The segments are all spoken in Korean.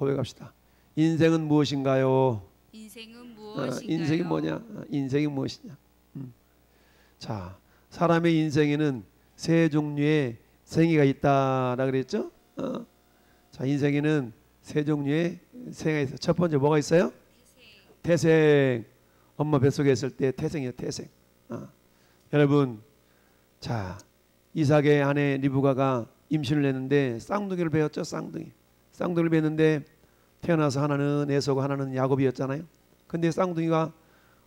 고백합시다. 인생은 무엇인가요? 인생은 무엇인가요? 인생이 뭐냐? 인생이 무엇이냐? 자, 사람의 인생에는 세 종류의 생애가 있다라 그랬죠? 자, 인생에는 세 종류의 생애가 있어요. 첫 번째 뭐가 있어요? 태생. 엄마 뱃속에 있을 때 태생이에요. 태생. 여러분, 자, 이삭의 아내 리브가가 임신을 했는데 쌍둥이를 배웠죠. 쌍둥이를 배웠는데 태어나서 하나는 에서고 하나는 야곱이었잖아요. 근데 쌍둥이가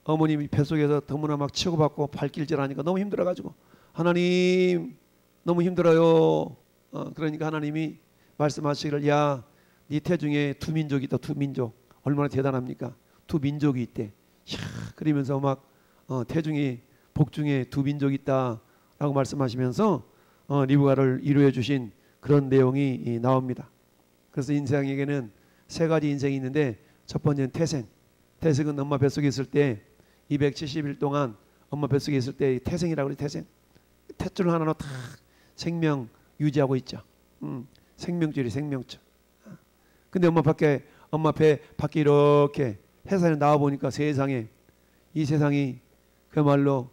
어머님이 뱃속에서 너무나 막 치고받고 발길질하니까 너무 힘들어가지고 하나님 너무 힘들어요. 그러니까 하나님이 말씀하시기를 야, 네 태중에 두 민족이 있다. 두 민족. 얼마나 대단합니까? 두 민족이 있대. 이야, 그러면서 막 태중에 복중에 두 민족이 있다라고 말씀하시면서 리브가를 이루어 주신 그런 내용이 나옵니다. 그래서 인생에게는 세 가지 인생이 있는데 첫 번째는 태생. 태생은 엄마 뱃속에 있을 때 270일 동안 엄마 뱃속에 있을 때 태생이라고 그래. 태생. 탯줄 하나로 다 생명 유지하고 있죠. 생명줄이 생명줄. 근데 엄마 배 밖에 이렇게 해산에 나와 보니까 세상에 이 세상이 그야말로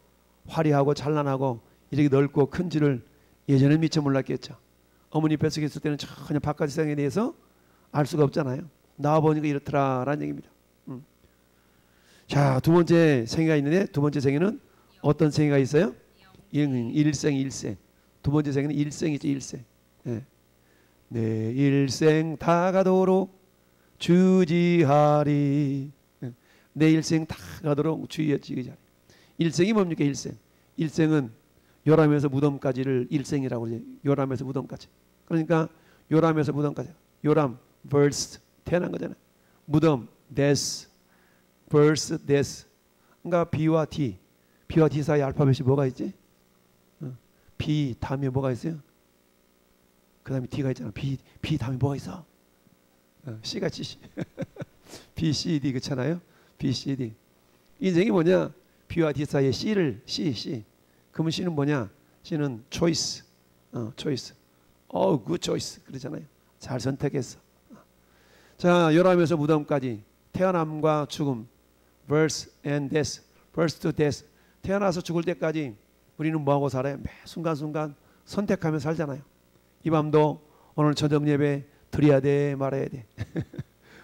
화려하고 찬란하고 이렇게 넓고 큰지를 예전에 미처 몰랐겠죠. 어머니 뱃속에 있을 때는 전혀 바깥 세상에 대해서 알 수가 없잖아요. 나와 보니까 이렇더라라는 얘기입니다. 자, 두 번째 생애가 있는데 두 번째 생애는 어떤 생애가 있어요? 일생. 두 번째 생애는 일생이죠. 일생. 네. 내 일생 다 가도록 주지하리. 내 일생 다 가도록 주의하리. 일생이 뭡니까? 일생은 요람에서 무덤까지를 일생이라고 그러죠. 요람에서 무덤까지. 그러니까 요람에서 무덤까지. 요람 birth 태어난 거잖아요. 무덤 death birth death. 그러니까 B와 D 사이 알파벳이 뭐가 있지? B 다음에 뭐가 있어요? 그 다음에 D가 있잖아. B 다음에 뭐가 있어? C가 C. B, C, D 그렇잖아요. B, C, D. 인생이 뭐냐? B와 D 사이에 C를 C. 그러면 C는 뭐냐? C는 choice. choice. good choice. 그러잖아요. 잘 선택했어. 자, 요람에서 무덤까지 태어남과 죽음. birth and death. birth to death. 태어나서 죽을 때까지 우리는 뭐하고 살아요? 매 순간순간 선택하며 살잖아요. 이 밤도 오늘 저녁 예배 드려야 돼 말아야 돼.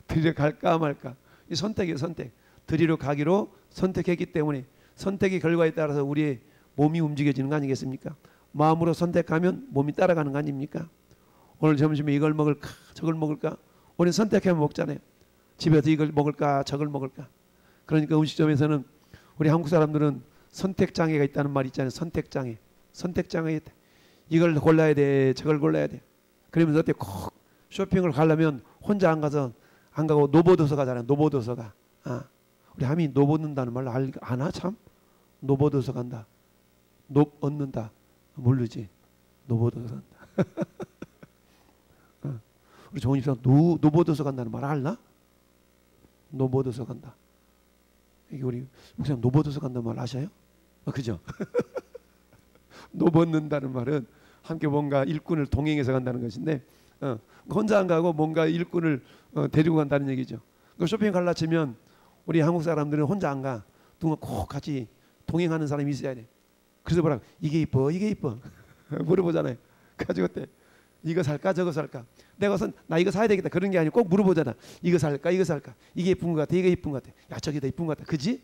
드리러 갈까 말까. 이 선택이에요. 선택. 드리러 가기로 선택했기 때문에 선택의 결과에 따라서 우리의 몸이 움직여지는 거 아니겠습니까? 마음으로 선택하면 몸이 따라가는 거 아닙니까? 오늘 점심에 이걸 먹을까 저걸 먹을까. 우리는 선택하면 먹잖아요. 집에서 이걸 먹을까 저걸 먹을까. 그러니까 음식점에서는 우리 한국 사람들은 선택장애가 있다는 말이 있잖아요. 선택장애. 이걸 골라야 돼 저걸 골라야 돼. 그러면서 어때 꼭 쇼핑을 가려면 혼자 안 가고 노보도서 가잖아요. 노보도서가. 우리 함이 노보는다는 말로 아나 참? 노보도서 간다. 얻는다. 모르지. 노보도서 간다. 우리 좋은 입사 노보도서 간다는 말 알나? 노보도서 간다. 이게 우리 목사님 노보도서 간다는 말 아셔요? 그죠? 노벗는다는 말은 함께 뭔가 일꾼을 동행해서 간다는 것인데 혼자 안 가고 뭔가 일꾼을 데리고 간다는 얘기죠. 그 쇼핑 갈라 치면 우리 한국 사람들은 혼자 안 가. 누군가 꼭 같이 동행하는 사람이 있어야 돼. 그래서 뭐라고 이게 이뻐 물어보잖아요. 가지고 때 이거 살까 저거 살까. 나 이거 사야 되겠다 그런 게 아니고 꼭 물어보잖아. 이거 살까 이게 예쁜 것 같아 이게 예쁜 것 같아. 야 저기 더 예쁜 것 같아. 그지?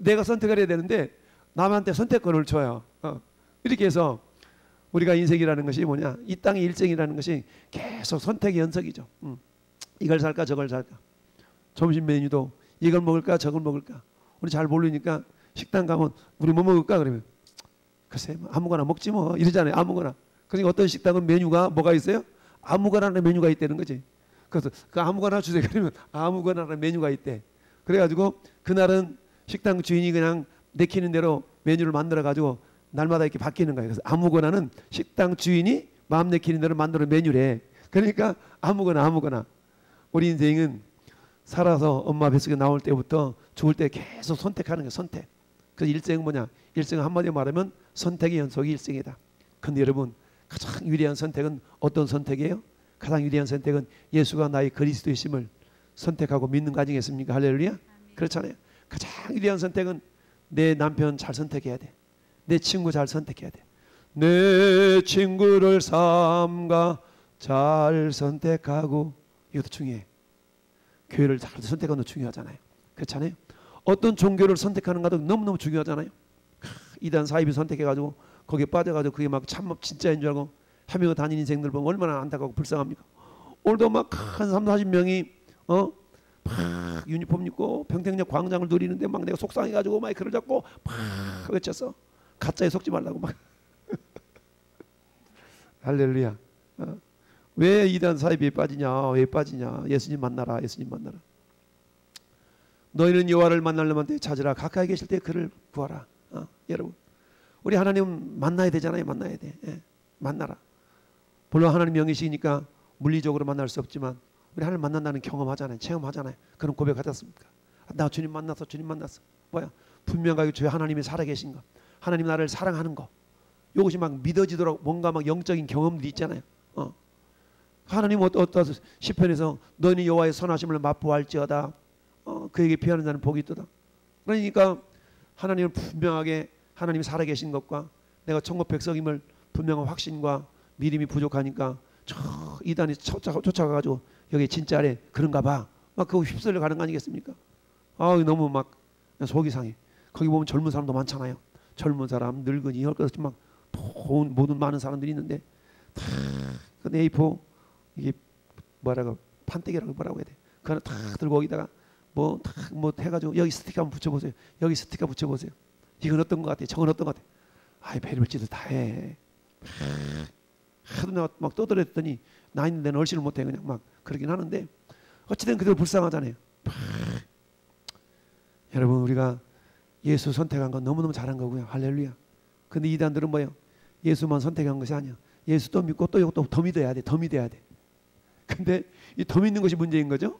내가 선택을 해야 되는데 남한테 선택권을 줘요. 이렇게 해서 우리가 인생이라는 것이 뭐냐? 이 땅의 일생이라는 것이 계속 선택의 연속이죠. 이걸 살까 저걸 살까. 점심 메뉴도 이걸 먹을까 저걸 먹을까. 우리 잘 모르니까 식당 가면 우리 뭐 먹을까 그러면 글쎄 아무거나 먹지 뭐 이러잖아요. 아무거나. 그러니까 어떤 식당은 메뉴가 뭐가 있어요? 아무거나라는 메뉴가 있다는 거지. 그래서 그 아무거나 주세요. 그러면 아무거나라는 메뉴가 있대. 그래가지고 그날은 식당 주인이 그냥 내키는 대로 메뉴를 만들어 가지고 날마다 이렇게 바뀌는 거예요. 그래서 아무거나는 식당 주인이 마음 내키는 대로 만드는 메뉴래. 그러니까 아무거나. 우리 인생은 살아서 엄마 뱃속에 나올 때부터 죽을 때 계속 선택하는 거예요. 선택. 그래서 일생은 뭐냐? 일생은 한마디로 말하면 선택의 연속이 일생이다. 근데 여러분 가장 유리한 선택은 어떤 선택이에요? 가장 위대한 선택은 예수가 나의 그리스도이심을 선택하고 믿는 거 아니겠습니까? 할렐루야. 그렇잖아요. 가장 위대한 선택은 내 남편 잘 선택해야 돼. 내 친구 잘 선택해야 돼. 내 친구를 삼가 잘 선택하고, 이것도 중요해. 교회를 잘 선택하는 것도 중요하잖아요. 그렇잖아요. 어떤 종교를 선택하는가도 너무너무 중요하잖아요. 이단 사이비 선택해가지고 거기에 빠져가지고 그게 막 참 진짜인 줄 알고 하며 다니는 인생들 보면 얼마나 안타깝고 불쌍합니까? 오늘도 막 한 3, 40명이 막 유니폼 입고 평택역 광장을 누리는데 막 내가 속상해가지고 마이크를 잡고 막 외쳤어. 가짜에 속지 말라고 막. 할렐루야. 왜 이단 사이비에 빠지냐? 왜 빠지냐? 예수님 만나라. 예수님 만나라. 너희는 여호와를 만나려면 찾으라. 가까이 계실 때 그를 구하라. 여러분, 우리 하나님 만나야 되잖아요. 만나야 돼. 만나라. 물론 하나님 영이시니까 물리적으로 만날 수 없지만 우리 하나님 만난다는 경험하잖아요. 체험하잖아요. 그런 고백하셨습니까? 나 주님 만났어. 주님 만났어. 뭐야? 분명하게 저 하나님이 살아계신 거, 하나님 나를 사랑하는 거, 이것이 막 믿어지도록 뭔가 막 영적인 경험들이 있잖아요. 하나님 어떠 시편에서 너는 여호와의 선하심을 맛보할지어다. 그에게 피하는 자는 복이 있도다. 그러니까 하나님을 분명하게, 하나님이 살아계신 것과 내가 천국 백성임을 분명한 확신과 믿음이 부족하니까 저 이단이 쫓아가가지고 여기 진짜래 그런가 봐. 막 그거 휩쓸려 가는 거 아니겠습니까? 너무 막 속이 상해. 거기 보면 젊은 사람도 많잖아요. 젊은 사람, 늙은이, 헐것없이 막 모든 많은 사람들이 있는데 다 그 A4 이게 뭐라고 판때기라고 뭐라고 해야 돼? 그거 다 들고 거기다가 뭐 해가지고 여기 스티커 한번 붙여보세요. 여기 스티커 붙여보세요. 이건 어떤 것 같아? 저건 어떤 것 같아? 별별 짓을 다 해. 하도 내가 막 떠들었더니 나 있는 데는 얼씬을 못해. 그냥 막 그러긴 하는데 어찌된 그대로 불쌍하잖아요. 여러분, 우리가 예수 선택한 건 너무너무 잘한 거고요. 할렐루야. 근데 이단들은 뭐예요? 예수만 선택한 것이 아니야. 예수 또 믿고 또 이것도 더 믿어야 돼. 더 믿어야 돼. 근데 이 더 믿는 것이 문제인 거죠.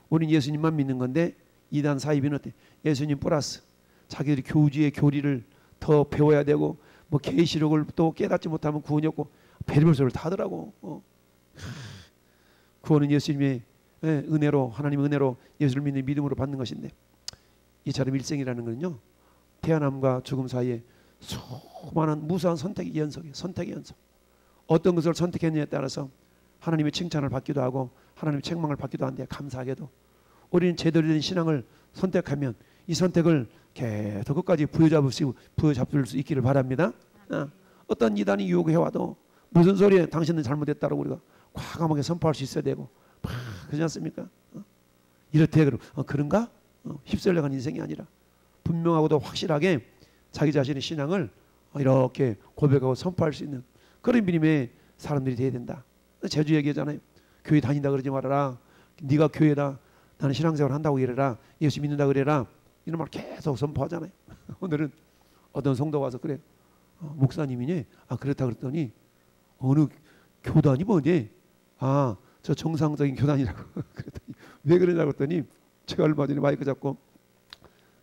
우리는 예수님만 믿는 건데 이단 사이비는 어때? 예수님 플러스 자기들이 교주의 교리를 더 배워야 되고 뭐 계시록을 또 깨닫지 못하면 구원이 없고 별별 소리를 다 하더라고. 구원은 예수님의 은혜로, 하나님의 은혜로 예수를 믿는 믿음으로 받는 것인데, 이처럼 일생이라는 것은요, 태어남과 죽음 사이에 수많은 무수한 선택의 연속이에요. 선택의 연속. 어떤 것을 선택했느냐에 따라서 하나님의 칭찬을 받기도 하고 하나님의 책망을 받기도 하는데, 감사하게도 우리는 제대로 된 신앙을 선택하면 이 선택을 계속 끝까지 부여잡을 수 있기를 바랍니다. 어떤 이단이 유혹해와도 무슨 소리에 당신은 잘못했다고 우리가 과감하게 선포할 수 있어야 되고, 그렇지 않습니까? 이렇대 그런가? 휩쓸려간 인생이 아니라 분명하고도 확실하게 자기 자신의 신앙을 이렇게 고백하고 선포할 수 있는 그런 믿음의 사람들이 돼야 된다. 제주 얘기하잖아요. 교회 다닌다 그러지 말아라. 네가 교회다. 나는 신앙생활 한다고 이래라. 예수 믿는다 그래라. 이런 말 계속 선포하잖아요. 오늘은 어떤 성도가 와서 그래. 목사님이니? 그렇다 그랬더니 어느 교단이 뭐니? 저 정상적인 교단이라고. 그랬더니 왜 그러냐고 했더니 제가 얼마 전에 마이크 잡고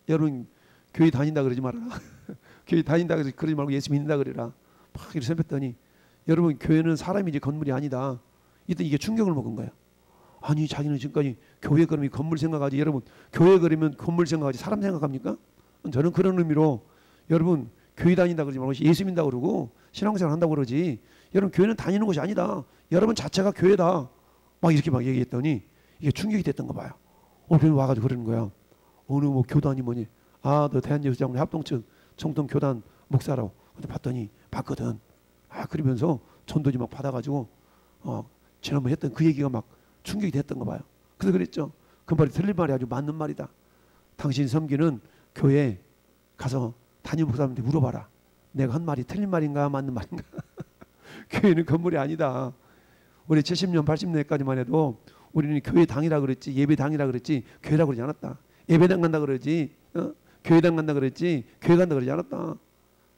여러분 교회 다닌다 그러지 말아라. 교회 다닌다 그러지 말고 예수 믿는다 그래라. 막 이렇게 선포했더니 여러분 교회는 사람이지 건물이 아니다. 이때 이게 충격을 먹은 거야. 아니 자기는 지금까지 교회 그러면 건물 생각하지. 여러분 교회 그러면 건물 생각하지 사람 생각합니까? 저는 그런 의미로 여러분 교회 다닌다 그러지 말고 예수 믿는다 그러고 신앙생활 한다고 그러지. 여러분 교회는 다니는 것이 아니다. 여러분 자체가 교회다. 막 이렇게 막 얘기했더니 이게 충격이 됐던 거 봐요. 그냥 와가지고 그러는 거야. 어느 뭐 교단이 뭐니? 너 대한예수장로회 합동측 청동교단 목사라고. 근데 봤더니 봤거든. 그러면서 전도지 막 받아가지고 지난번에 했던 그 얘기가 막 충격이 됐던 거 봐요. 그래서 그랬죠. 그 말이 틀린 말이 아주 맞는 말이다. 당신 섬기는 교회 가서 담임 목사님한테 물어봐라. 내가 한 말이 틀린 말인가 맞는 말인가. 교회는 건물이 아니다. 우리 70년 80년까지만 해도 우리는 교회당이라 그랬지 예배당이라 그랬지 교회라 그러지 않았다. 예배당 간다 그러지 교회당 간다 그랬지 교회 간다 그러지 않았다.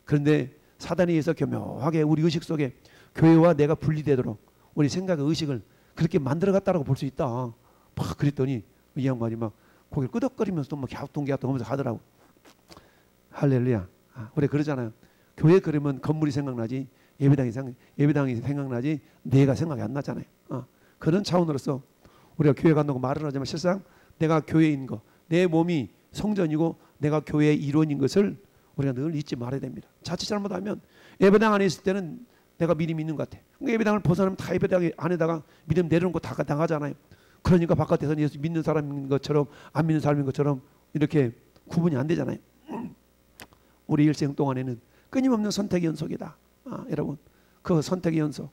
그런데 사단이 해서 교묘하게 우리 의식 속에 교회와 내가 분리되도록 우리 생각의 의식을 그렇게 만들어갔다라고 볼 수 있다. 막 그랬더니 이 양반이 막 고개를 끄덕거리면서 또 막 갸우뚱갸우뚱 하면서 가더라고. 할렐루야. 우리 그러잖아요. 교회 그러면 건물이 생각나지 예배당이 생각나지 내가 생각이 안 나잖아요. 그런 차원으로서 우리가 교회 간다고 말을 하지만 실상 내가 교회인 거, 내 몸이 성전이고 내가 교회의 일원인 것을 우리가 늘 잊지 말아야 됩니다. 자칫 잘못하면 예배당 안에 있을 때는 내가 믿음이 있는 것 같아. 그러니까 예배당을 벗어나면 다 예배당 안에다가 믿음 내려놓고 다 나가잖아요. 그러니까 바깥에서는 예수 믿는 사람인 것처럼 안 믿는 사람인 것처럼 이렇게 구분이 안 되잖아요. 우리 일생 동안에는 끊임없는 선택의 연속이다. 여러분, 그 선택의 연속.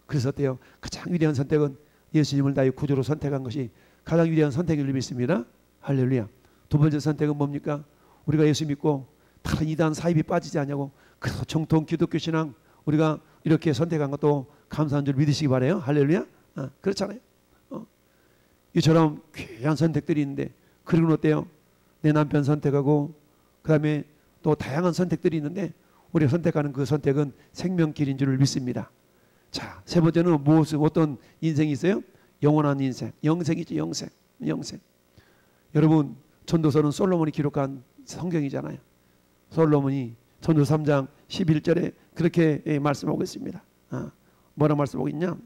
그래서 어때요? 가장 위대한 선택은 예수님을 나의 구주로 선택한 것이 가장 위대한 선택인 줄 믿습니다. 할렐루야. 두 번째 선택은 뭡니까? 우리가 예수 믿고 다른 이단 사입이 빠지지 않냐고. 그래서 정통 기독교 신앙 우리가 이렇게 선택한 것도 감사한 줄 믿으시기 바라요. 할렐루야. 그렇잖아요. 이처럼 귀한 선택들이 있는데, 그리고는 어때요? 내 남편 선택하고 그 다음에 또 다양한 선택들이 있는데 우리가 선택하는 그 선택은 생명길인 줄 믿습니다. 자, 세 번째는 무엇, 어떤 인생이 있어요? 영원한 인생, 영생이죠. 영생. 여러분, 전도서는 솔로몬이 기록한 성경이잖아요. 솔로몬이 전도서 3장 11절에 그렇게 말씀하고 있습니다. 뭐라 말씀하고 있냐?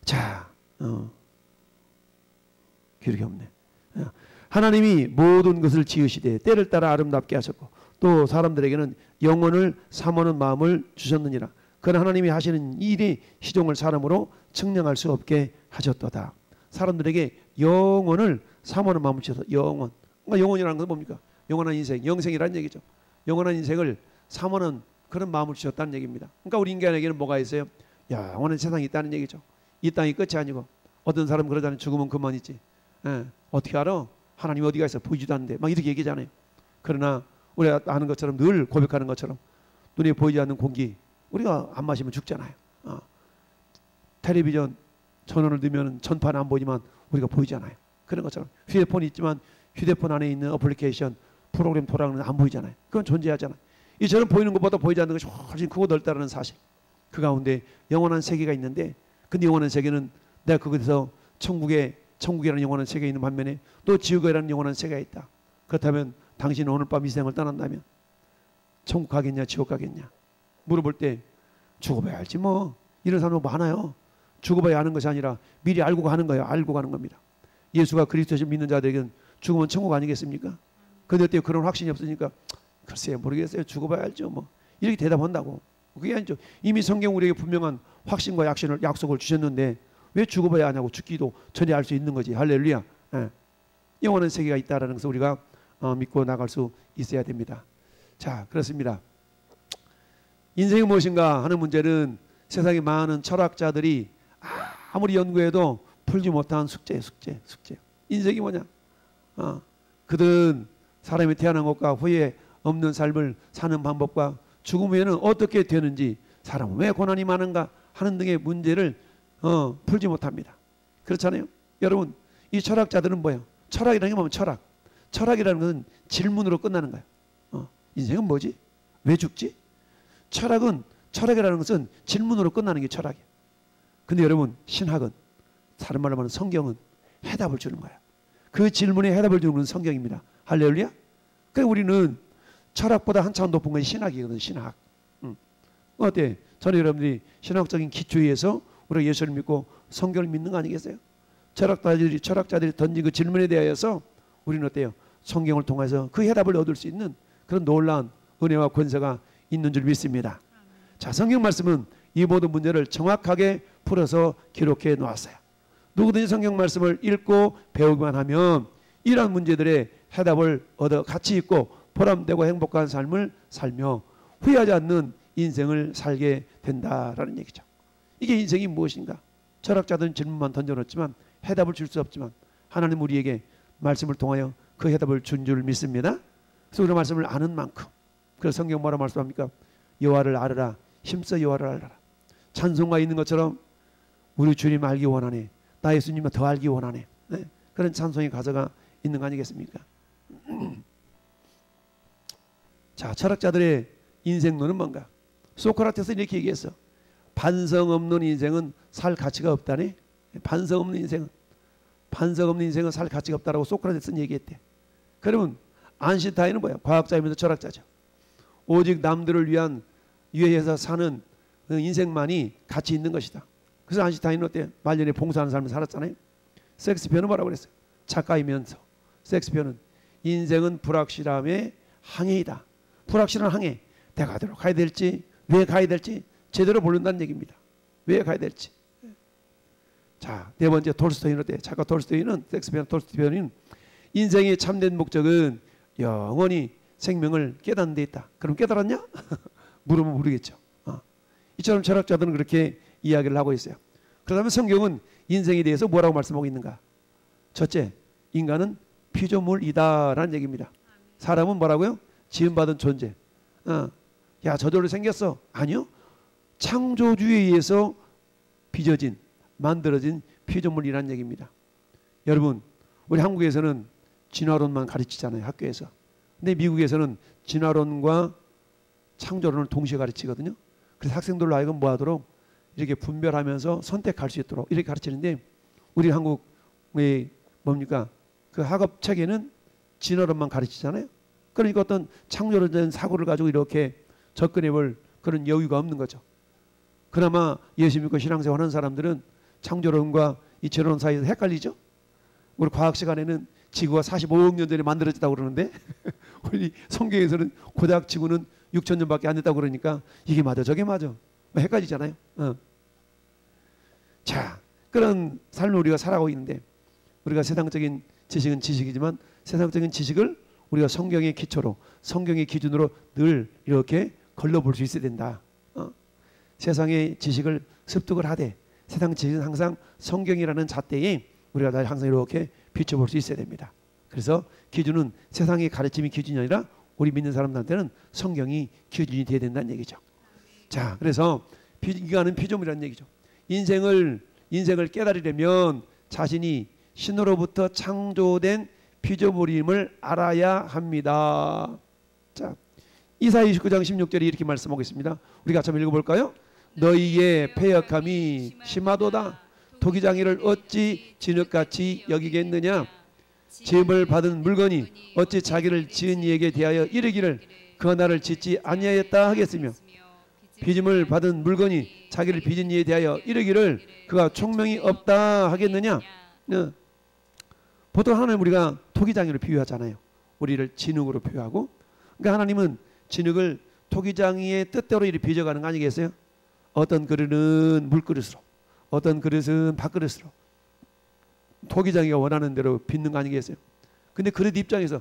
자, 기록이 없네. 하나님이 모든 것을 지으시되 때를 따라 아름답게 하셨고 또 사람들에게는 영혼을 삼하는 마음을 주셨느니라. 그러나 하나님이 하시는 일이 시종을 사람으로 측량할 수 없게 하셨도다. 사람들에게 영혼을 삼하는 마음을 주셔서 영혼. 그러니까 영혼이라는 건 뭡니까? 영원한 인생, 영생이라는 얘기죠. 영원한 인생을 삼하는 그런 마음을 주셨다는 얘기입니다. 그러니까 우리 인간에게는 뭐가 있어요? 영원한 세상이 있다는 얘기죠. 이 땅이 끝이 아니고, 어떤 사람은 그러잖아요. 죽으면 그만 있지. 어떻게 알아? 하나님이 어디가 있어? 보이지도 않는데 막 이렇게 얘기하잖아요. 그러나 우리가 아는 것처럼, 늘 고백하는 것처럼 눈에 보이지 않는 공기 우리가 안 마시면 죽잖아요. 텔레비전 전원을 넣으면 전파는 안 보이지만 우리가 보이잖아요. 그런 것처럼 휴대폰이 있지만 휴대폰 안에 있는 어플리케이션 프로그램 돌아가는 안 보이잖아요. 그건 존재하잖아요. 이처럼 보이는 것보다 보이지 않는 것이 훨씬 크고 넓다는 사실. 그 가운데 영원한 세계가 있는데, 근데 영원한 세계는 내가 그곳에서 천국이라는 영원한 세계에 있는 반면에 또 지옥이라는 영원한 세계가 있다. 그렇다면 당신은 오늘 밤 이 세상을 떠난다면 천국 가겠냐 지옥 가겠냐 물어볼 때 죽어봐야 알지 뭐, 이런 사람도 많아요. 죽어봐야 아는 것이 아니라 미리 알고 가는 거예요. 알고 가는 겁니다. 예수가 그리스도를 믿는 자들에게는 죽으면 천국 아니겠습니까? 그런데 어때요? 그런 확신이 없으니까 글쎄요 모르겠어요. 죽어봐야 알죠 뭐, 이렇게 대답한다고. 그게 아니죠. 이미 성경 우리에게 분명한 확신과 약속을 주셨는데 왜 죽어봐야 하냐고. 죽기도 전에 알 수 있는 거지. 할렐루야. 영원한 세계가 있다라는 것을 우리가 믿고 나갈 수 있어야 됩니다. 자, 그렇습니다. 인생이 무엇인가 하는 문제는 세상의 많은 철학자들이 아무리 연구해도 풀지 못한 숙제. 인생이 뭐냐? 그들은 사람이 태어난 것과 후에 없는 삶을 사는 방법과 죽음 후에는 어떻게 되는지, 사람은 왜 고난이 많은가 하는 등의 문제를 풀지 못합니다. 그렇잖아요. 여러분, 이 철학자들은 뭐예요? 철학이라는 게 뭐면 철학이라는 것은 질문으로 끝나는 거예요. 인생은 뭐지? 왜 죽지? 철학이라는 것은 질문으로 끝나는 게 철학이에요. 근데 여러분, 신학은, 다른 말로 말하면 성경은 해답을 주는 거예요. 그 질문에 해답을 주는 건 성경입니다. 할렐루야. 그래서 우리는 철학보다 한참 높은 건 신학이거든. 신학. 어때? 저는 여러분들이 신학적인 기초에서 우리가 예수를 믿고 성경을 믿는 거 아니겠어요? 철학자들이 던진 그 질문에 대하여서 우리는 어때요? 성경을 통해서 그 해답을 얻을 수 있는 그런 놀라운 은혜와 권세가 있는 줄 믿습니다. 자, 성경 말씀은 이 모든 문제를 정확하게 풀어서 기록해 놓았어요. 누구든지 성경 말씀을 읽고 배우기만 하면 이러한 문제들의 해답을 얻어 가치 있고 보람되고 행복한 삶을 살며 후회하지 않는 인생을 살게 된다라는 얘기죠. 이게 인생이 무엇인가? 철학자들은 질문만 던져놓지만 해답을 줄 수 없지만 하나님 우리에게 말씀을 통하여 그 해답을 준 줄 믿습니다. 그래서 우리 말씀을 아는 만큼, 그래서 성경 뭐라 말씀합니까? 여호와를 알으라, 힘써 여호와를 알아라. 찬송가 있는 것처럼 우리 주님 알기 원하네, 나 예수님을 더 알기 원하네. 그런 찬송의 가사가 있는 거 아니겠습니까? 자, 철학자들의 인생론은 뭔가? 소크라테스는 이렇게 얘기했어. 반성 없는 인생은 살 가치가 없다네. 반성 없는 인생은 살 가치가 없다라고 소크라테스는 얘기했대. 그러면 아인슈타인은 뭐야? 과학자이면서 철학자죠. 오직 남들을 위해서 사는 인생만이 가치 있는 것이다. 그래서 아인슈타인은 어때? 말년에 봉사하는 삶을 살았잖아요. 셰익스피어는 뭐라고 그랬어요? 작가이면서 셰익스피어는 인생은 불확실함의 항해이다. 불확실한 항해. 내가 어디로 가야 될지, 왜 가야 될지 제대로 모른다는 얘기입니다. 왜 가야 될지. 자, 네 번째 톨스토이는 어때? 작가 톨스토이는, 셰익스피어 톨스토이는 인생의 참된 목적은 영원히 생명을 깨닫는 데 있다. 그럼 깨달았냐? 물으면 모르겠죠. 이처럼 철학자들은 그렇게 이야기를 하고 있어요. 그렇다면 성경은 인생에 대해서 뭐라고 말씀하고 있는가? 첫째, 인간은 피조물이다라는 얘기입니다. 사람은 뭐라고요? 지음받은 존재. 야, 저절로 생겼어. 아니요. 창조주에 의해서 빚어진, 만들어진 피조물이라는 얘기입니다. 여러분, 우리 한국에서는 진화론만 가르치잖아요. 학교에서. 근데 미국에서는 진화론과 창조론을 동시에 가르치거든요. 그래서 학생들로 하여금 뭐하도록 이렇게 분별하면서 선택할 수 있도록 이렇게 가르치는데, 우리 한국의 뭡니까? 그 학업 책에는 진화론만 가르치잖아요. 그러니까 어떤 창조론적인 사고를 가지고 이렇게 접근해 볼 그런 여유가 없는 거죠. 그나마 예수 믿고 신앙생활 하는 사람들은 창조론과 이 진화론 사이에서 헷갈리죠. 우리 과학 시간에는 지구가 45억 년 전에 만들어졌다고 그러는데 우리 성경에서는 고작 지구는 6천 년밖에 안 됐다고 그러니까 이게 맞아 저게 맞아 헷갈리잖아요. 자, 그런 삶을 우리가 살아가고 있는데, 우리가 세상적인 지식은 지식이지만 세상적인 지식을 우리가 성경의 기초로, 성경의 기준으로 늘 이렇게 걸러볼 수 있어야 된다. 세상의 지식을 습득을 하되 세상 지식은 항상 성경이라는 잣대에 우리가 날 항상 이렇게 비춰볼 수 있어야 됩니다. 그래서 기준은 세상의 가르침이 기준이 아니라 우리 믿는 사람들한테는 성경이 기준이 되어야 된다는 얘기죠. 자, 그래서 인간은 피조물이라는 얘기죠. 인생을 깨달으려면 자신이 신으로부터 창조된 피조물임을 알아야 합니다. 자, 이사야 29장 16절에 이렇게 말씀하고 있습니다. 우리가 같이 한번 읽어볼까요? 너희의 패역함이 심하도다. 토기장이를 어찌 진흙같이 여기겠느냐? 지음을 받은 물건이 어찌 자기를 지은 이에게 대하여 이르기를 그 나를 짓지 아니하였다 하겠으며, 빚음을 받은 물건이 자기를 빚은 이에 대하여 이르기를 그가 총명이 없다 하겠느냐? 보통 하나님 우리가 토기장이로 비유하잖아요. 우리를 진흙으로 비유하고, 그러니까 하나님은 진흙을 토기장이의 뜻대로 이렇게 빚어가는 거 아니겠어요? 어떤 그릇은 물그릇으로, 어떤 그릇은 밥그릇으로 토기장이가 원하는 대로 빚는 거 아니겠어요? 근데 그릇 입장에서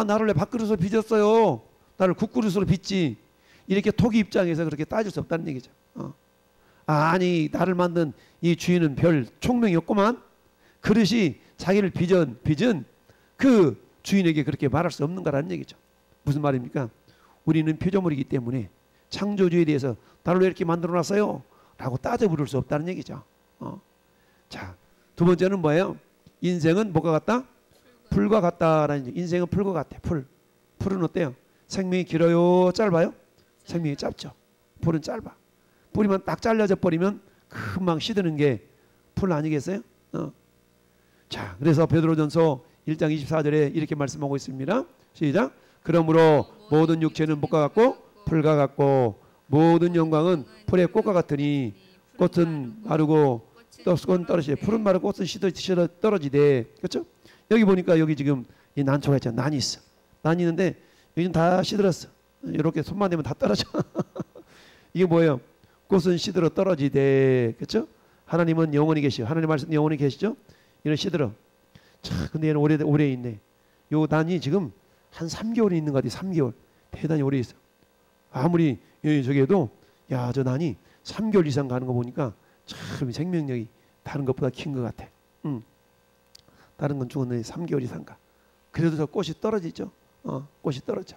나를 왜 밥그릇으로 빚었어요? 나를 국그릇으로 빚지. 이렇게 토기 입장에서 그렇게 따질 수 없다는 얘기죠. 아니 나를 만든 이 주인은 별 총명이 없구만. 그릇이 자기를 빚은 그 주인에게 그렇게 말할 수 없는 거라는 얘기죠. 무슨 말입니까? 우리는 피조물이기 때문에 창조주에 대해서 나를 왜 이렇게 만들어놨어요? 라고 따져 부를 수 없다는 얘기죠. 자, 두 번째는 뭐예요? 인생은 뭐가 같다? 풀과 같다라는 얘기. 인생은 풀과 같아. 풀은 어때요? 생명이 길어요? 짧아요? 생명이 짧죠. 풀은 짧아. 뿌리만 딱 잘려져 버리면 금방 시드는 게 풀 아니겠어요? 자, 그래서 베드로전서 1장 24절에 이렇게 말씀하고 있습니다. 시작. 그러므로 모든 육체는 목과 같고 풀과 같고 모든 영광은 풀의 꽃과 같으니 꽃은 마르고 꽃은 떨어지되 풀은 마르고 꽃은 시들시들 떨어지되. 그렇죠? 여기 보니까 여기 지금 이 난초가 있잖아. 난이 있어. 난이 있는데 여기는 다 시들었어. 이렇게 손만 대면 다 떨어져. 이게 뭐예요? 꽃은 시들어 떨어지되. 그렇죠? 하나님은 영원히 계시고 하나님 말씀 영원히 계시죠? 이는 시들어. 자, 근데 얘는 오래 있네. 요 난이 지금 한 3개월이 있는 것 같아. 3개월. 대단히 오래 있어. 아무리 저기에도 야, 저 난이 3개월 이상 가는 거 보니까 참 생명력이 다른 것보다 긴 것 같아. 다른 건 죽었는데 3개월 이상 가. 그래도 저 꽃이 떨어지죠. 꽃이 떨어져.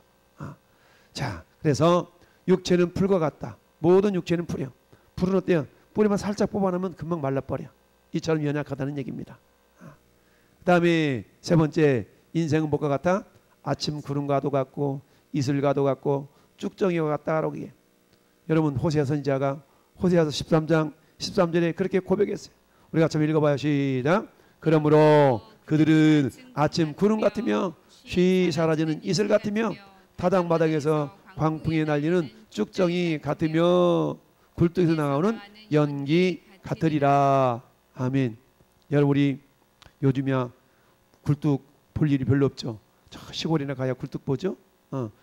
자, 그래서 육체는 풀과 같다. 모든 육체는 풀이요. 풀은 어때요? 뿌리만 살짝 뽑아내면 금방 말라버려. 이처럼 연약하다는 얘기입니다. 그 다음에 세 번째, 인생은 뭐가 같아? 아침 구름과도 같고 이슬과도 같고 쭉정이와 같다라고 얘기해. 여러분, 호세아 선지자가 호세아서 13장 13절에 그렇게 고백했어요. 우리가 같이 읽어봐요. 시작. 그러므로 그들은 아침 구름 같으며 쉬 사라지는 이슬 같으며 타당바닥에서 광풍에 날리는 쭉정이 같으며 굴뚝에서 나오는 연기 같으리라. 아멘. 여러분 우리 요즘이야 굴뚝 볼 일이 별로 없죠. 저 시골이나 가야 굴뚝 보죠.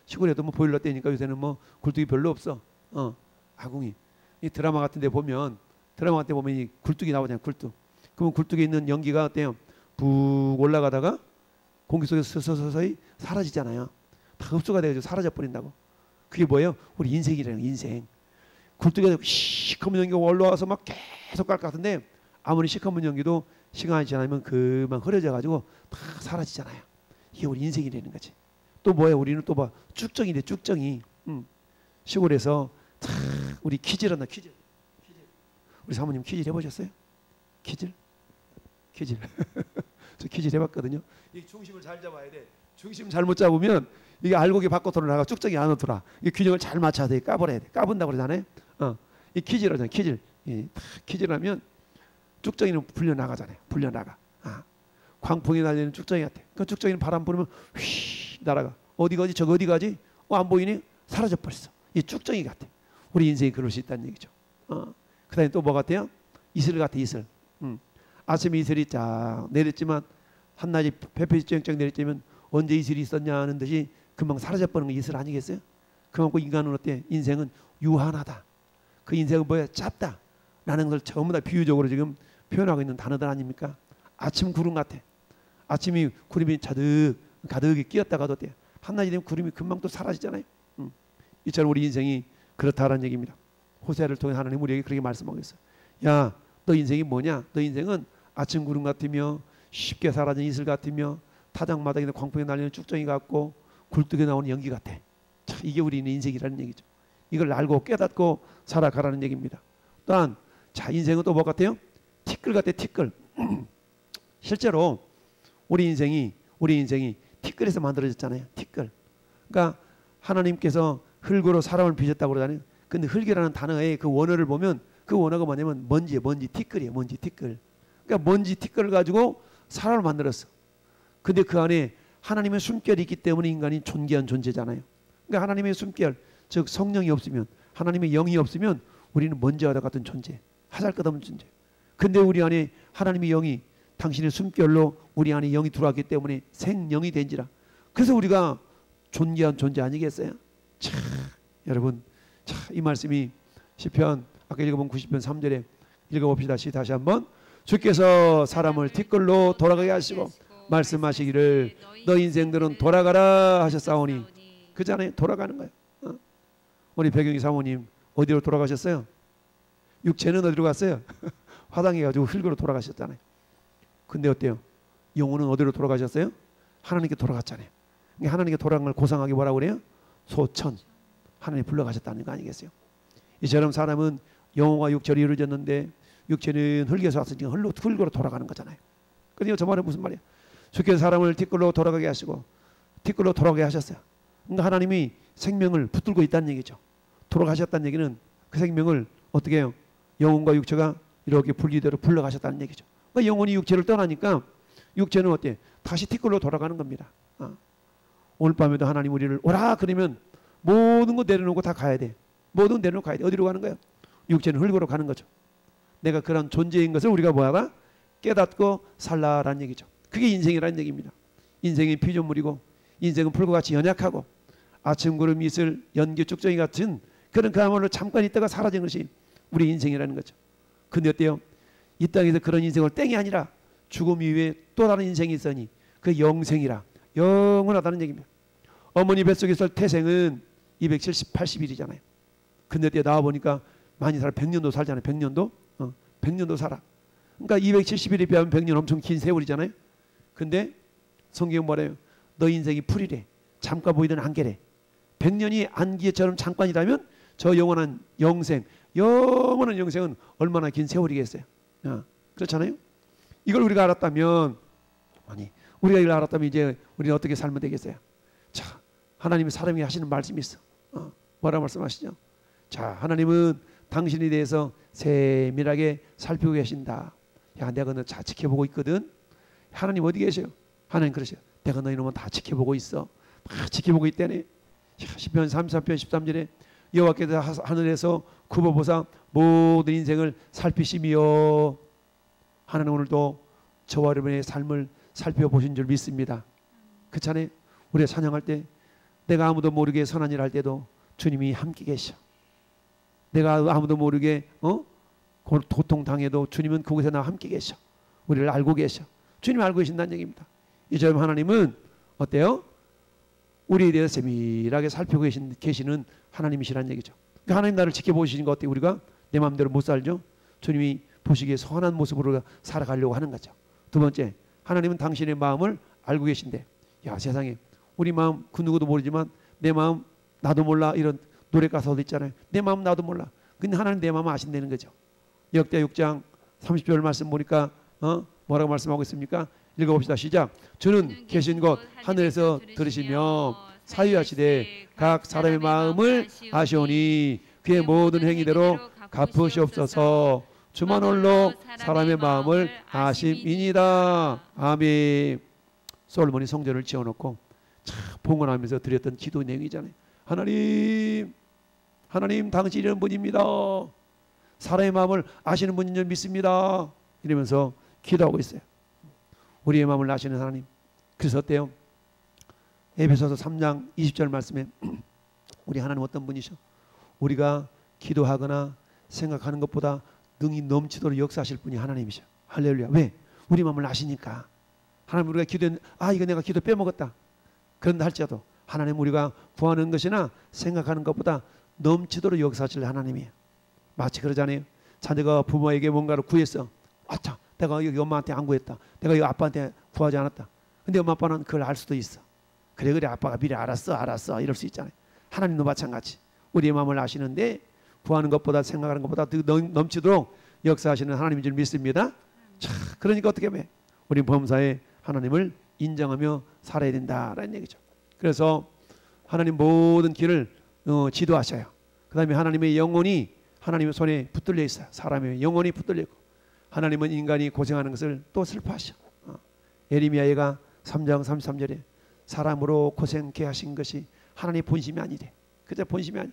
시골에도 뭐 보일러 때니까 요새는 뭐 굴뚝이 별로 없어. 아궁이. 이 드라마 같은데 보면 이 굴뚝이 나오잖아요. 굴뚝. 그러면 굴뚝에 있는 연기가 어때요? 푹 올라가다가 공기 속에서 서서히 사라지잖아요. 다 흡수가 돼가지고 사라져 버린다고. 그게 뭐예요? 우리 인생이라는 거예요. 인생. 굴뚝에 시커먼 연기가 올라와서 막 계속 갈 것 같은데 아무리 시커먼 연기도 시간이 지나면 그만 흐려져가지고 다 사라지잖아요. 이게 우리 인생이라는 거지. 또 뭐예요? 우리는 또 봐. 쭉정이래. 쭉정이. 시골에서 우리 키질한다. 키질. 우리 사모님 키질 해보셨어요? 키질? 저 키질 해봤거든요. 이 중심을 잘 잡아야 돼. 중심 잘못 잡으면 이게 알곡이 밖으로 나가 쭉정이 안으로 돌아. 이 균형을 잘 맞춰야 돼. 까버려야 돼. 까분다고 그러잖아요. 이 키질하잖아요. 키질. 키질하면 쭉정이는 불려 나가잖아요. 불려 나가. 광풍이 날리는 쭉정이 같아. 그 쭉정이는 바람 불으면 휘 날아가. 어디 가지? 저거 어디 가지? 안 보이니? 사라져 버렸어. 이 쭉정이 같아. 우리 인생이 그럴 수 있다는 얘기죠. 그다음에 또 뭐 같아요? 이슬 같아. 이슬. 아침에 이슬이 쫙 내렸지만 한낮이 햇빛이 쨍쨍 내렸지만 언제 이슬이 있었냐 하는 듯이 금방 사라져 버리는 게 이슬 아니겠어요? 그만큼 인간은 어때? 인생은 유한하다. 그 인생은 뭐야? 짧다. 라는 걸 전부 다 비유적으로 지금 표현하고 있는 단어들 아닙니까? 아침 구름 같아. 아침이 구름이 가득히 끼었다가도 돼. 한낮이 되면 구름이 금방 또 사라지잖아요. 이처럼 우리 인생이 그렇다라는 얘기입니다. 호세아를 통해 하나님 우리에게 그렇게 말씀하고 있어요. 야, 너 인생이 뭐냐? 너 인생은 아침 구름 같으며 쉽게 사라진 이슬 같으며 타작마당에 광풍에 날리는 쭉정이 같고 굴뚝에 나오는 연기 같아. 참, 이게 우리는 인생이라는 얘기죠. 이걸 알고 깨닫고 살아가라는 얘기입니다. 또한 자, 인생은 또 뭐 같아요? 티끌 같아. 티끌. 실제로 우리 인생이 티끌에서 만들어졌잖아요. 티끌. 그러니까 하나님께서 흙으로 사람을 빚었다고 그러잖아요. 근데 흙이라는 단어의 그 원어를 보면 그 원어가 뭐냐면 먼지 티끌이에요. 먼지 티끌. 그러니까 먼지 티끌을 가지고 사람을 만들었어. 근데 그 안에 하나님의 숨결이 있기 때문에 인간이 존귀한 존재잖아요. 그러니까 하나님의 숨결, 즉 성령이 없으면, 하나님의 영이 없으면 우리는 먼지와 같은 존재, 하잘것없는 존재. 근데 우리 안에 하나님의 영이 당신의 숨결로 우리 안에 영이 들어왔기 때문에 생영이 된지라. 그래서 우리가 존귀한 존재 아니겠어요? 참, 여러분, 이 말씀이 시편 아까 읽어본 90편 3절에 읽어봅시다. 다시 한번. 주께서 사람을 티끌로 돌아가게 하시고 말씀하시기를 너 인생들은 돌아가라 하셨사오니. 그잖아요. 돌아가는 거예요. 우리 배경희 사모님 어디로 돌아가셨어요? 육체는 어디로 갔어요? 화당해가지고 흙으로 돌아가셨잖아요. 근데 어때요? 영혼은 어디로 돌아가셨어요? 하나님께 돌아갔잖아요. 하나님께 돌아간 걸 고상하게 뭐라고 그래요? 소천. 하나님 불러가셨다는 거 아니겠어요? 이처럼 사람은 영혼과 육체로 이루어졌는데 육체는 흙에서 왔으니까 흙으로 돌아가는 거잖아요. 그런데 저 말은 무슨 말이야? 주께서 사람을 티끌로 돌아가게 하시고 티끌로 돌아가게 하셨어요. 그러니까 하나님이 생명을 붙들고 있다는 얘기죠. 돌아가셨다는 얘기는 그 생명을 어떻게 해요? 영혼과 육체가 이렇게 분리대로 불러가셨다는 얘기죠. 그러니까 영혼이 육체를 떠나니까 육체는 어때? 다시 티끌로 돌아가는 겁니다. 오늘 밤에도 하나님 우리를 오라 그러면 모든 거 내려놓고 다 가야 돼. 모든 거 내려놓고 가야 돼. 어디로 가는 거야? 육체는 흙으로 가는 거죠. 내가 그런 존재인 것을 우리가 뭐하라? 깨닫고 살라라는 얘기죠. 그게 인생이라는 얘기입니다. 인생이 피조물이고 인생은 풀과 같이 연약하고 아침 구름 이슬 연기 쭉정이 같은 그런 그야말로 잠깐 있다가 사라진 것이 우리 인생이라는 거죠. 근데 어때요? 이 땅에서 그런 인생을 땡이 아니라 죽음 이후에 또 다른 인생이 있으니 그 영생이라 영원하다는 얘기입니다. 어머니 뱃속에 있을 태생은 270, 80일이잖아요. 근데 어때요? 나와보니까 많이 살아. 100년도 살잖아요. 100년도? 100년도 살아. 그러니까 270일에 비하면 100년 엄청 긴 세월이잖아요. 근데 성경은 뭐래요? 너 인생이 풀이래. 잠깐 보이던 안개래. 100년이 안개처럼 잠깐이라면 저 영원한 영생, 영원한 영생은 얼마나 긴 세월이겠어요? 그렇잖아요? 이걸 우리가 알았다면, 우리가 이걸 알았다면 이제 우리는 어떻게 살면 되겠어요? 자, 하나님이 사람이 하시는 말씀이 있어. 뭐라 말씀하시죠? 자, 하나님은 당신에 대해서 세밀하게 살피고 계신다. 야, 내가 너 잘 지켜보고 있거든. 하나님 어디 계셔요? 하나님 그러셔요. 내가 너희 놈은 다 지켜보고 있어. 다 지켜보고 있다네. 시편 33편 13절에 여호와께서 하늘에서 굽어보사 모든 인생을 살피시며 하나님 오늘도 저와 여러분의 삶을 살펴보신 줄 믿습니다. 그렇잖아요. 우리가 찬양할 때 내가 아무도 모르게 선한 일 할 때도 주님이 함께 계셔. 내가 아무도 모르게 고통당해도 주님은 그곳에 나와 함께 계셔. 우리를 알고 계셔. 주님이 알고 계신다는 얘기입니다. 이처럼 하나님은 어때요? 우리에 대해서 세밀하게 살피고 계시는 하나님이시라는 얘기죠. 그러니까 하나님 나를 지켜보시는 것 어때요? 우리가 내 마음대로 못 살죠. 주님이 보시기에 선한 모습으로 살아가려고 하는 거죠. 두 번째, 하나님은 당신의 마음을 알고 계신데, 야 세상에 우리 마음 그 누구도 모르지만 내 마음 나도 몰라, 이런 노래 가사도 있잖아요. 내 마음 나도 몰라. 근데 하나님 내 마음 아신다는 거죠. 역대 6장 30절 말씀 보니까 뭐라고 말씀하고 있습니까? 읽어봅시다. 시작. 주는 계신 곳 하늘에서 들으시며 사유하시되 각 사람의 마음을 아시오니 그의 모든 행위대로 갚으시옵소서. 주만 홀로 사람의 마음을 아심이니이다. 아멘. 솔로몬이 성전을 지어놓고 참 봉헌하면서 드렸던 기도 내용이잖아요. 하나님 당신 이런 분입니다. 사람의 마음을 아시는 분인 줄 믿습니다. 이러면서 기도하고 있어요. 우리의 마음을 아시는 하나님. 그래서 어때요? 에베소서 3장 20절 말씀에 우리 하나님 어떤 분이셔? 우리가 기도하거나 생각하는 것보다 능히 넘치도록 역사하실 분이 하나님이셔. 할렐루야. 왜? 우리 마음을 아시니까. 하나님 우리가 기도했는데 이거 내가 기도 빼먹었다. 그런다 할지라도 하나님 우리가 구하는 것이나 생각하는 것보다 넘치도록 역사하실 하나님이에요. 마치 그러잖아요. 자녀가 부모에게 뭔가를 구했어. 아차, 내가 여기 엄마한테 안 구했다. 내가 여기 아빠한테 구하지 않았다. 근데 엄마 아빠는 그걸 알 수도 있어. 그래 아빠가 미리 알았어 이럴 수 있잖아요. 하나님도 마찬가지. 우리의 마음을 아시는데 구하는 것보다 생각하는 것보다 더 넘치도록 역사하시는 하나님인 줄 믿습니다. 자, 그러니까 어떻게 하면 우리 범사에 하나님을 인정하며 살아야 된다라는 얘기죠. 그래서 하나님 모든 길을 지도하셔요. 그 다음에 하나님의 영혼이 하나님의 손에 붙들려 있어요. 사람의 영혼이 붙들려 있고 하나님은 인간이 고생하는 것을 또 슬퍼하셔. 예레미야가 3장 33절에 사람으로 고생케 하신 것이 하나님의 본심이 아니래. 그저 본심이 아니.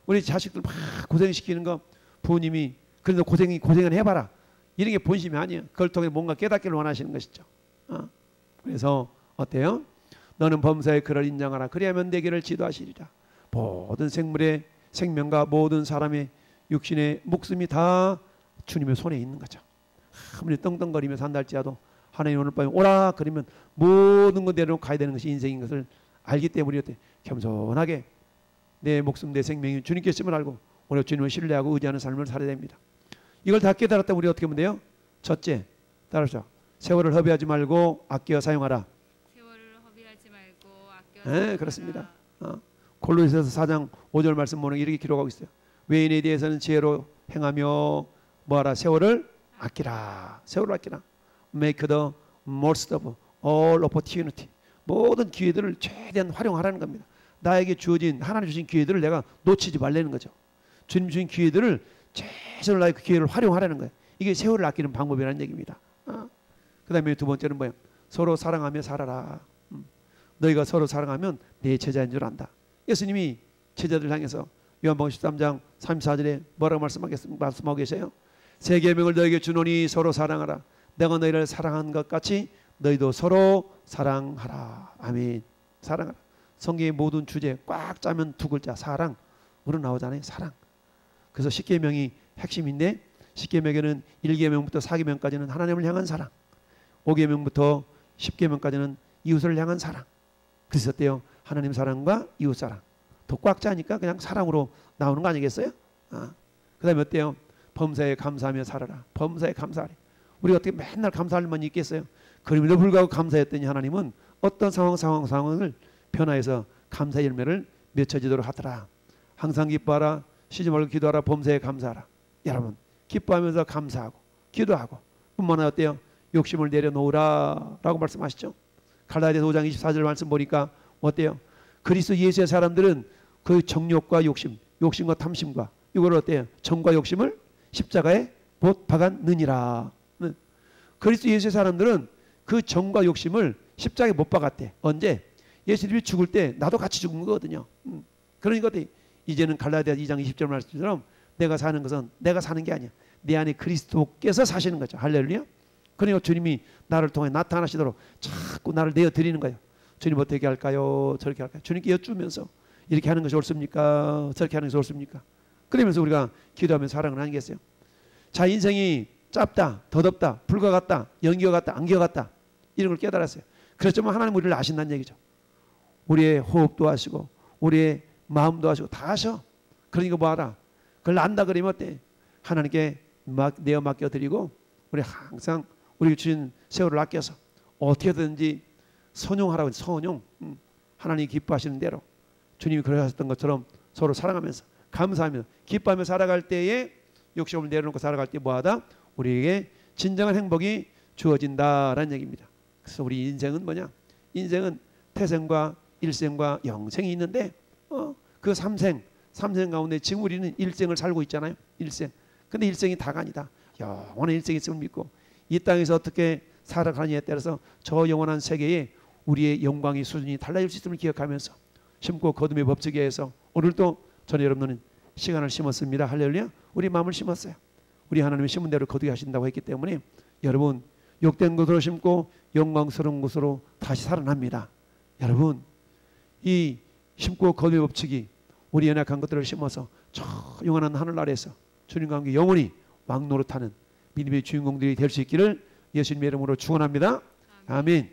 우리 자식들 막 고생시키는 거 부모님이 그래도 고생을 해봐라. 이런 게 본심이 아니에요. 그걸 통해 뭔가 깨닫기를 원하시는 것이죠. 그래서 어때요? 너는 범사의 그를 인정하라. 그리하면 내 길을 지도하시리라. 모든 생물의 생명과 모든 사람의 육신의 목숨이 다 주님의 손에 있는 거죠. 아무리 떵떵거리면서 산다 할지라도 하나님 오늘 밤에 오라 그러면 모든 것 내려놓고 가야 되는 것이 인생인 것을 알기 때문에 어때? 겸손하게 내 목숨 내 생명이 주님께 있음을 알고 오늘 주님을 신뢰하고 의지하는 삶을 살아야 됩니다. 이걸 다 깨달았다면 우리 어떻게 하면 돼요? 첫째, 따라서 세월을 허비하지 말고 아껴 사용하라. 세월을 허비하지 말고 아껴 사용하라. 그렇습니다. 골로새서 4장 5절 말씀 보면 이렇게 기록하고 있어요. 외인에 대해서는 지혜로 행하며 뭐하라? 세월을 아끼라. 세월을 아끼라. Make the most of all opportunity. 모든 기회들을 최대한 활용하라는 겁니다. 나에게 주어진 하나님 주신 기회들을 내가 놓치지 말라는 거죠. 주님 주신 기회들을 최선을 다해 그 기회를 활용하라는 거예요. 이게 세월을 아끼는 방법이라는 얘기입니다. 그 다음에 두 번째는 뭐예요? 서로 사랑하며 살아라. 너희가 서로 사랑하면 내 제자인 줄 안다. 예수님이 제자들 향해서 요한복음 13장 34절에 뭐라고 말씀하고 계세요? 새 계명을 너희에게 주노니 서로 사랑하라. 내가 너희를 사랑한 것 같이 너희도 서로 사랑하라. 아멘. 사랑하라. 성경의 모든 주제 꽉 짜면 두 글자 사랑으로 나오잖아요. 사랑. 그래서 10계명이 핵심인데 10계명에는 1계명부터 4계명까지는 하나님을 향한 사랑, 5계명부터 10계명까지는 이웃을 향한 사랑. 그래서 어때요? 하나님 사랑과 이웃 사랑 더 꽉 짜니까 그냥 사랑으로 나오는 거 아니겠어요? 그 다음에 어때요? 범사에 감사하며 살아라. 범사에 감사하래. 우리가 어떻게 맨날 감사할 만이 있겠어요? 그럼에도 불구하고 감사했더니 하나님은 어떤 상황을 변화해서 감사의 열매를 맺혀지도록 하더라. 항상 기뻐하라. 쉬지 말고 기도하라. 범사에 감사하라. 여러분 기뻐하면서 감사하고 기도하고 뿐만 아니라 어때요? 욕심을 내려놓으라 라고 말씀하시죠. 갈라디아서 5장 24절 말씀 보니까 어때요? 그리스도 예수의 사람들은 그 정욕과 욕심과 탐심과 이걸 어때요? 정과 욕심을 십자가에 못 박았느니라. 그리스도 예수의 사람들은 그 정과 욕심을 십자가에 못 박았대. 언제? 예수님이 죽을 때 나도 같이 죽은 거거든요. 그러니까 이제는 갈라디아 2장 20절 말씀처럼 내가 사는 것은 내가 사는 게 아니야. 내 안에 그리스도께서 사시는 거죠. 할렐루야. 그러니까 주님이 나를 통해 나타나시도록 자꾸 나를 내어드리는 거예요. 주님 어떻게 할까요? 저렇게 할까요? 주님께 여쭈면서 이렇게 하는 것이 옳습니까? 저렇게 하는 것이 옳습니까? 그러면서 우리가 기도하면서 사랑을 하겠어요. 자, 인생이 짧다, 더덥다, 불과 같다, 연기와 같다, 안개와 같다, 이런 걸 깨달았어요. 그렇지만 하나님 우리를 아신다는 얘기죠. 우리의 호흡도 아시고 우리의 마음도 아시고 다 아셔. 그러니까 뭐하라? 그걸 안다 그러면 어때? 하나님께 내어 맡겨드리고 우리 항상 우리 주신 세월을 아껴서 어떻게든지 선용하라고. 선용. 하나님이 기뻐하시는 대로 주님이 그러셨던 것처럼 서로 사랑하면서 감사하며 기뻐하며 살아갈 때에 욕심을 내려놓고 살아갈 때 뭐하다? 우리에게 진정한 행복이 주어진다라는 얘기입니다. 그래서 우리 인생은 뭐냐? 인생은 태생과 일생과 영생이 있는데 그 삼생 가운데 지금 우리는 일생을 살고 있잖아요. 일생. 근데 일생이 다가 아니다. 영원한 일생이 있음을 믿고 이 땅에서 어떻게 살아가느냐에 따라서 저 영원한 세계에 우리의 영광의 수준이 달라질 수 있음을 기억하면서 심고 거둠의 법칙에 의해서 오늘도 저는 여러분은 시간을 심었습니다. 할렐루야. 우리 마음을 심었어요. 우리 하나님의 심은 대로 거두게 하신다고 했기 때문에 여러분 욕된 것으로 심고 영광스러운 것으로 다시 살아납니다. 여러분 이 심고 거둠의 법칙이 우리 연약한 것들을 심어서 저 영원한 하늘 아래에서 주님과 함께 영원히 왕노릇하는 믿음의 주인공들이 될 수 있기를 예수님의 이름으로 축원합니다. 아멘.